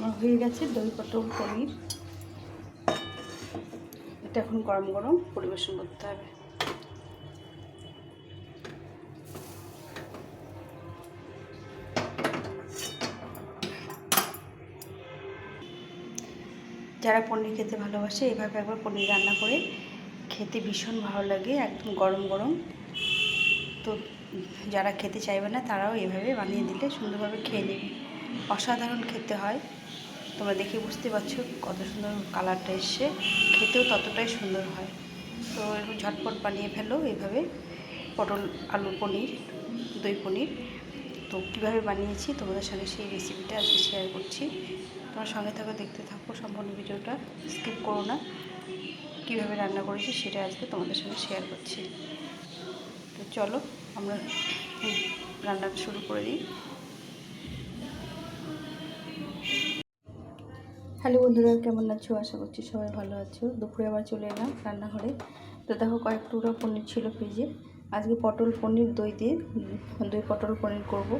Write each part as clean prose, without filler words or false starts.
আমার হয়ে গেছে দই পটল পনির। এটা এখন গরম গরম পরিবেশন করতে হবে। যারা পনির খেতে ভালোবাসে এভাবে একবার পনির রান্না করে খেতে ভীষণ ভালো লাগে, একদম গরম গরম। তো যারা খেতে চাইবে না তারাও এভাবে বানিয়ে দিলে সুন্দরভাবে খেয়ে নেবে। অসাধারণ খেতে হয়, তোমরা দেখে বুঝতে পারছো কত সুন্দর কালারটা এসছে, খেতেও ততটাই সুন্দর হয়। তো এরকম ঝটপট বানিয়ে ফেলো এইভাবে পটল আলু পনির, দই পনির। তো কীভাবে বানিয়েছি তোমাদের সঙ্গে সেই রেসিপিটা আজকে শেয়ার করছি। তোমার সঙ্গে থাকো, দেখতে থাকো সম্পূর্ণ ভিডিওটা, স্কিপ করো না। কীভাবে রান্না করেছি সেটা আজকে তোমাদের সঙ্গে শেয়ার করছি। তো চলো আমরা রান্নাটা শুরু করে দিই। হ্যালো বন্ধুরা, কেমন আছো? আশা করছি সবাই ভালো আছো। দুপুরে আবার চলে এলাম রান্নাঘরে। তো দেখো কয়েক টুকরো পনির ছিল ফ্রিজে। আজকে পটল পনির দই দিয়ে দই পটল পনির করব।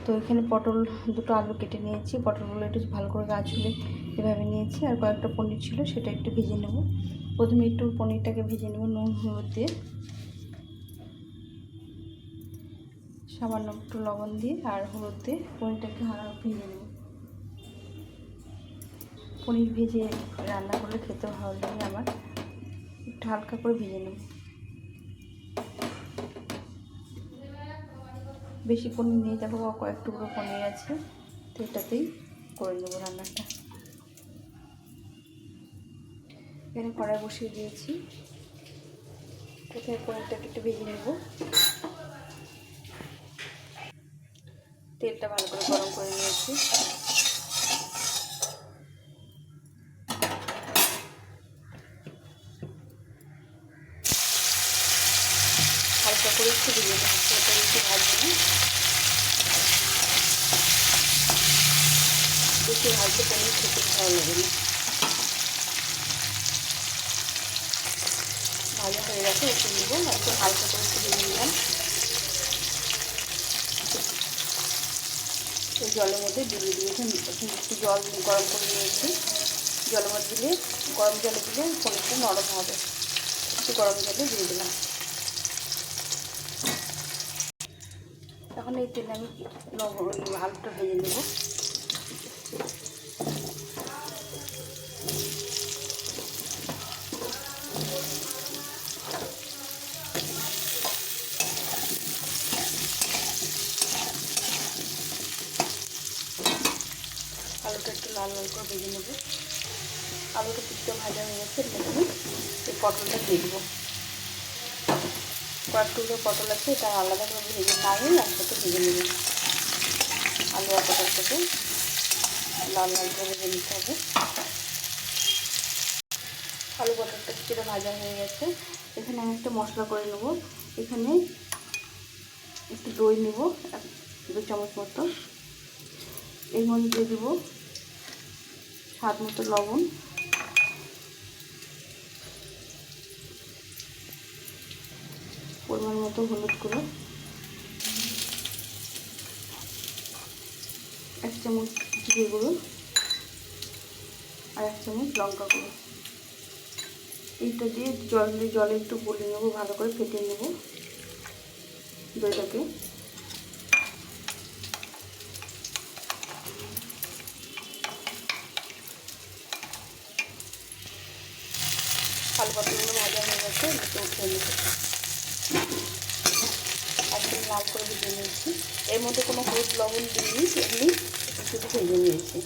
তো এখানে পটল দুটো আলু কেটে নিয়েছি, পটলগুলো একটু ভালো করে গা ছুলে এভাবে নিয়েছি। আর কয়েকটা পনির ছিল সেটা একটু ভেজে নেব। প্রথমে একটু পনিরটাকে ভেজে নেব নুন হলুদ দিয়ে, সামান্য একটু লবণ দিয়ে আর হলুদ দিয়ে পনিরটাকে হালকা ভেজে নেব। পনির ভেজে রান্না করলে খেতে ভালো লাগে আমার, একটু হালকা করে ভেজে নেব। বেশি পনির নেই, দেখো কয়েক টুকরো পনির আছে, তো এটাতেই করে নেব রান্নাটা। এখানে কড়াই বসিয়ে দিয়েছি, প্রথমে পনিরটাকে একটু ভেজে নেব। তেলটা ভালো করে গরম করে নিয়েছি। হালকা করে একটু ভেজে নেব, এটা একটু ভাজবো না, বেশি ভাজলে পনির খেতে ভালো লাগে না। ভাজা হয়ে গেছে, একটু নেবো, একটু হালকা করে একটু ভেজে নিলাম। এই জলের মধ্যে দিয়ে দিয়েছি, একটু জল গরম করে নিয়েছি। জলের মধ্যে দিলে, গরম জলে দিলে পনিরটা নরম হবে। একটু গরম জলে দিয়ে দিলাম। এখন এই তেলে আমি আলুটা ভেজে নেব। আলুটা একটু লাল লাল করে ভেজে নেব। আলুটা কিছুটা ভাজা হয়ে গেছে, আমি এই পটলটা দিয়ে দেবো। কয়েক টুকরো পটল আছে, এটা আলাদাভাবে ভেজে নামিয়ে একসাথে ভেজে নেব। আলু আর পটলটাকে লাল লাল করে ভেজে নিতে হবে। আলু পটলটা কিছুটা ভাজা হয়ে গেছে, এখানে আমি একটা মশলা করে নেব। এখানে একটু দই নেব, 2 চামচ মতো। এর মধ্যে দিয়ে দেবো স্বাদ মতো লবণ, পরিমাণ মতো হলুদ গুঁড়ো, 1 চামচ জিরে গুঁড়ো আর 1 চামচ লঙ্কা গুঁড়ো। এইটা দিয়ে জলে একটু গলে নেব, ভালো করে ফেটিয়ে নেব দইটাকে। আলু পটলগুলো ভাজা হয়ে গেছে, একটু উঠিয়ে নেব। একদম লাল করে ভেজে নিয়েছি, এর মধ্যে কোনো হলুদ লবণ দিইনি, এমনি শুধু ভেজে নিয়েছি।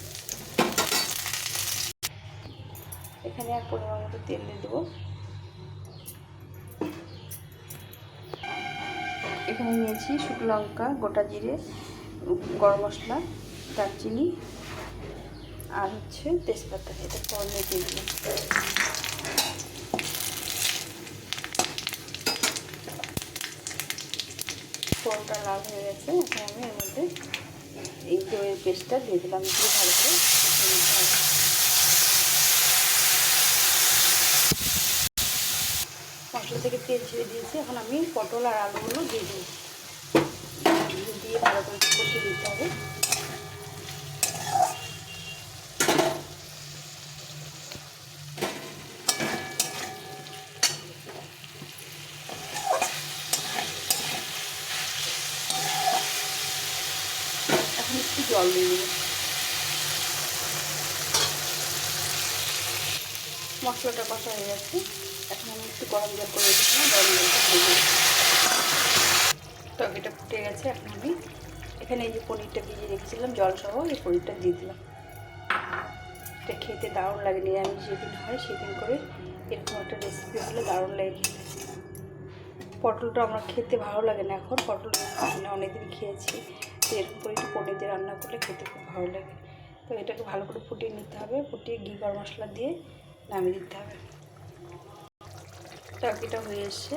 এখানে আর পরিমাণ মতো তেল দিয়ে দেবো। এখানে নিয়েছি শুকনো লঙ্কা, গোটা জিরে, গরম মশলা, দারচিনি আর তেজপাতা, এটা ফোড়নে দিয়ে দিলাম। ফোড়নটা লাল হয়ে গেছে, এখন আমি এর মধ্যে এই দইয়ের পেস্টটা দিয়ে দিলাম, দিয়ে ভালো করে মশলা থেকে তেল ছেড়ে দিয়েছি। এখন আমি পটল আর আলুগুলো দিয়ে দিই, দিয়ে ভালো করে কষিয়ে দিতে হবে। মশলাটা কষা হয়ে গেছে। এখন আমি একটু গরম জল করে রেখেছিলাম, গরম জলটা দিয়ে দিই। তরকারিটা ফুটে গেছে। এখন আমি এখানে এই যে পনিরটা ভিজিয়ে রেখেছিলাম জল সহ, এই পনিরটা দিয়ে দিলাম। এটা খেতে দারুণ লাগে। নিরামিষ যেদিন হয় সেদিন করে এরকম একটা রেসিপি হলে দারুণ লাগে খেতে। পটলটা আমার খেতে ভালো লাগে না এখন, পটল মানে অনেকদিন খেয়েছি। তো এরকম করে একটু পনির দিয়ে রান্না করলে খেতে খুব ভালো লাগে। তো এটাকে ভালো করে ফুটিয়ে নিতে হবে, ফুটিয়ে ঘি গরম মশলা দিয়ে নামিয়ে দিতে হবে। তরকারিটা হয়ে এসছে।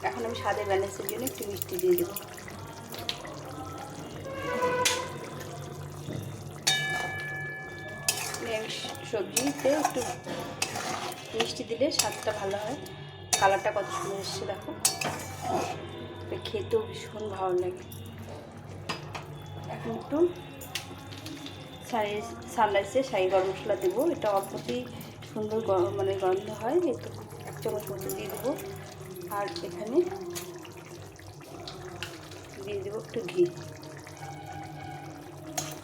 এখন আমি স্বাদে ব্যালেন্সের জন্য একটু মিষ্টি দিয়ে দেবো। নিরামিষ সবজিতে একটু মিষ্টি দিলে স্বাদটা ভালো হয়। কালারটা কত সুন্দর এসছে দেখো, খেতেও ভীষণ ভালো লাগে। এখন একটু সানরাইসে শাহি গরম মশলা দেবো। এটা অল্পতেই সুন্দর মানে গন্ধ হয়। একটু 1 চামচ মতো দিয়ে দেবো। আর এখানে দিয়ে দেবো একটু ঘি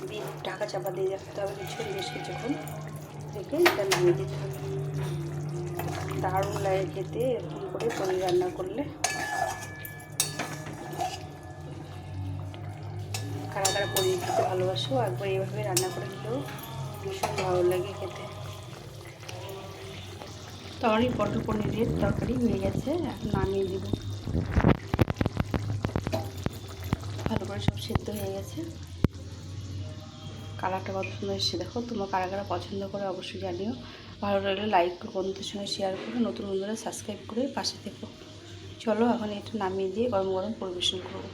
দিয়ে ঢাকা চাপা দিয়ে রাখতে হবে বেশ কিছুক্ষণ, রেখে এটা নামিয়ে দিতে হবে। দারুণ লাগে খেতে এরকম করে পনির রান্না করলে। কারা কারা পনির খেতে ভালোবাসো, একবার এইভাবে রান্না করে খেলেও ভীষণ ভালো লাগে খেতে। তরকারি পটল পনিরের তরকারি হয়ে গেছে। এখন নামিয়ে দেব। ভালো করে সব সিদ্ধ হয়ে গেছে। কালারটা কত সুন্দর এসেছে দেখো। তোমরা কারা কারা পছন্দ করে অবশ্যই জানিও। ভালো লাগলে লাইক করে বন্ধুদের সঙ্গে শেয়ার করে, নতুন বন্ধুরা সাবস্ক্রাইব করে পাশে থেকো। চলো এখন এটা নামিয়ে দিয়ে গরম গরম পরিবেশন করবো।